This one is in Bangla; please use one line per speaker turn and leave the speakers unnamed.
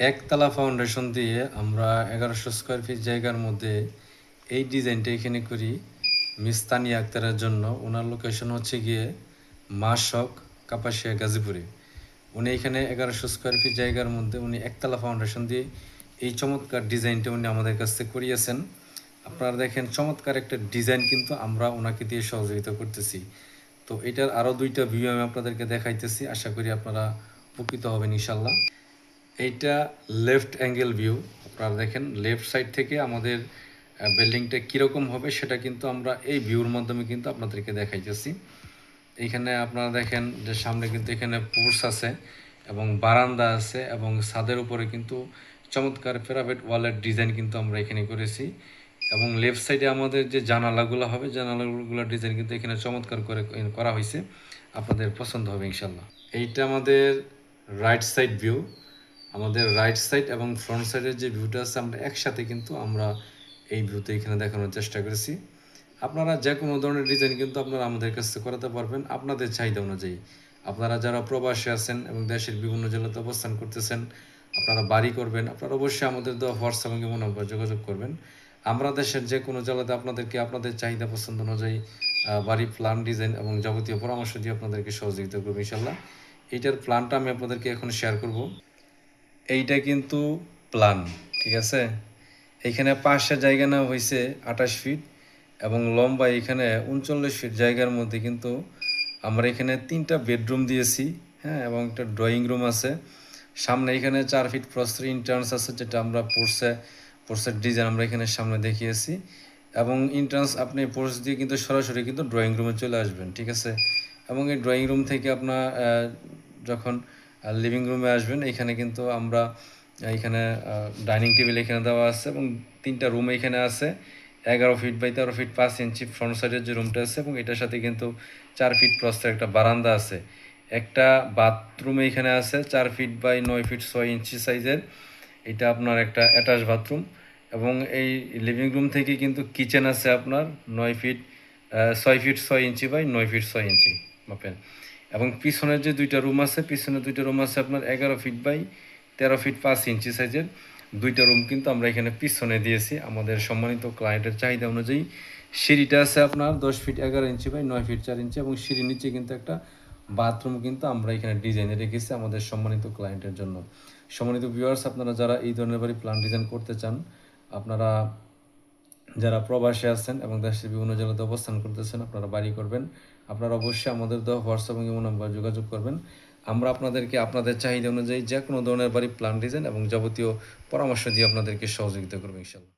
একতলা ফাউন্ডেশন দিয়ে আমরা ১১০০ স্কোয়ার ফিট জায়গার মধ্যে এই ডিজাইনটা এখানে করি মিস তানিয়া আক্তারের জন্য। ওনার লোকেশন হচ্ছে গিয়ে মাশক, কাপাসিয়া, গাজীপুরে। উনি এখানে ১১০০ স্কোয়ার ফিট জায়গার মধ্যে উনি একতলা ফাউন্ডেশন দিয়ে এই চমৎকার ডিজাইনটা উনি আমাদের কাছ থেকে করিয়েছেন। আপনারা দেখেন চমৎকার একটা ডিজাইন কিন্তু আমরা ওনাকে দিয়ে সহযোগিতা করতেছি। তো এটার আরও দুইটা ভিউ আমি আপনাদেরকে দেখাইতেছি, আশা করি আপনারা উপকৃত হবেন ইনশাল্লাহ। এইটা লেফট অ্যাঙ্গেল ভিউ। আপনারা দেখেন লেফট সাইড থেকে আমাদের বিল্ডিংটা কীরকম হবে সেটা কিন্তু আমরা এই ভিউর মাধ্যমে কিন্তু আপনাদেরকে দেখাইতেছি। এইখানে আপনারা দেখেন যে সামনে কিন্তু এখানে পোর্চ আছে এবং বারান্দা আছে এবং ছাদের উপরে কিন্তু চমৎকার প্যারাপেট ওয়ালের ডিজাইন কিন্তু আমরা এখানে করেছি। এবং লেফট সাইডে আমাদের যে জানালাগুলো হবে, জানালাগুলোর ডিজাইন কিন্তু এখানে চমৎকার করে করা হয়েছে, আপনাদের পছন্দ হবে ইনশাল্লাহ। এইটা আমাদের রাইট সাইড ভিউ। আমাদের রাইট সাইড এবং ফ্রন্ট সাইডের যে ভিউটা আছে আমরা একসাথে কিন্তু আমরা এই ভিউতে এখানে দেখানোর চেষ্টা করেছি। আপনারা যে কোনো ধরনের ডিজাইন কিন্তু আপনারা আমাদের কাছ থেকে করাতে পারবেন আপনাদের চাহিদা অনুযায়ী। আপনারা যারা প্রবাসে আছেন এবং দেশের বিভিন্ন জেলাতে অবস্থান করতেছেন, আপনারা বাড়ি করবেন, আপনারা অবশ্যই আমাদের দেওয়া হোয়াটসঅ্যাপ এবং ইমো নাম্বার যোগাযোগ করবেন। আমরা দেশের যে কোনো জেলাতে আপনাদেরকে আপনাদের চাহিদা পছন্দ অনুযায়ী বাড়ি প্ল্যান, ডিজাইন এবং যাবতীয় পরামর্শ দিয়ে আপনাদেরকে সহযোগিতা করবো ইনশাল্লাহ। এইটার প্ল্যানটা আমি আপনাদেরকে এখন শেয়ার করব। এইটা কিন্তু প্ল্যান, ঠিক আছে। এইখানে পাশে জায়গা নেওয়া হয়েছে 28 ফিট এবং লম্বা এখানে 39 ফিট জায়গার মধ্যে কিন্তু আমরা এখানে 3টা বেডরুম দিয়েছি, হ্যাঁ, এবং একটা ড্রয়িং রুম আছে। সামনে এখানে 4 ফিট প্রস্থের ইন্ট্রান্স আছে, যেটা আমরা পোর্সের ডিজাইন আমরা এখানে সামনে দেখিয়েছি। এবং ইন্ট্রান্স আপনি পোর্স দিয়ে কিন্তু সরাসরি কিন্তু ড্রয়িং রুমে চলে আসবেন, ঠিক আছে। এবং এই ড্রয়িং রুম থেকে আপনার যখন লিভিং রুমে আসবেন, এখানে কিন্তু আমরা এখানে ডাইনিং টেবিল এখানে দেওয়া আছে এবং 3টা রুম এখানে আছে। 11 feet by 13 feet 5 inch front সাইডের যে রুমটা আছে এবং এটার সাথে কিন্তু 4 ফিট প্রস্থের একটা বারান্দা আছে। একটা বাথরুম এখানে আছে 4 ফিট বাই 9 ফিট 6 ইঞ্চি সাইজের। এটা আপনার একটা অ্যাটাচ বাথরুম। এবং এই লিভিং রুম থেকে কিন্তু কিচেন আছে আপনার 9 feet 6 feet 6 inch by 9 feet 6 inch মাপেন। এবং পিছনের যে দুইটা রুম আছে, পিছনের দুইটা রুম আছে আপনার 11 ফিট বাই 13 ফিট 5 ইঞ্চি সাইজের দুইটা রুম কিন্তু আমরা এখানে পিছনে দিয়েছি আমাদের সম্মানিত ক্লায়েন্টের চাহিদা অনুযায়ী। সিঁড়িটা আছে আপনার 10 ফিট 11 ইঞ্চি বাই 9 ফিট 4 ইঞ্চি এবং সিঁড়ির নিচে কিন্তু একটা বাথরুম কিন্তু আমরা এখানে ডিজাইনে রেখেছি আমাদের সম্মানিত ক্লায়েন্টের জন্য। সম্মানিত ভিউয়ার্স, আপনারা যারা এই ধরনের বাড়ি প্ল্যান ডিজাইন করতে চান, আপনারা যারা প্রবাসে আছেন এবং দেশের বিভিন্ন জেলাতে অবস্থান করতেছেন, আপনারা বাড়ি করবেন, আপনারা অবশ্যই আমাদের দেওয়া হোয়াটসঅ্যাপ এবং ইমো নাম্বার যোগাযোগ করবেন। আমরা আপনাদেরকে আপনাদের চাহিদা অনুযায়ী যে কোনো ধরনের বাড়ি প্ল্যান ডিজাইন এবং যাবতীয় পরামর্শ দিয়ে আপনাদেরকে সহযোগিতা করবো ইনশাল্লাহ।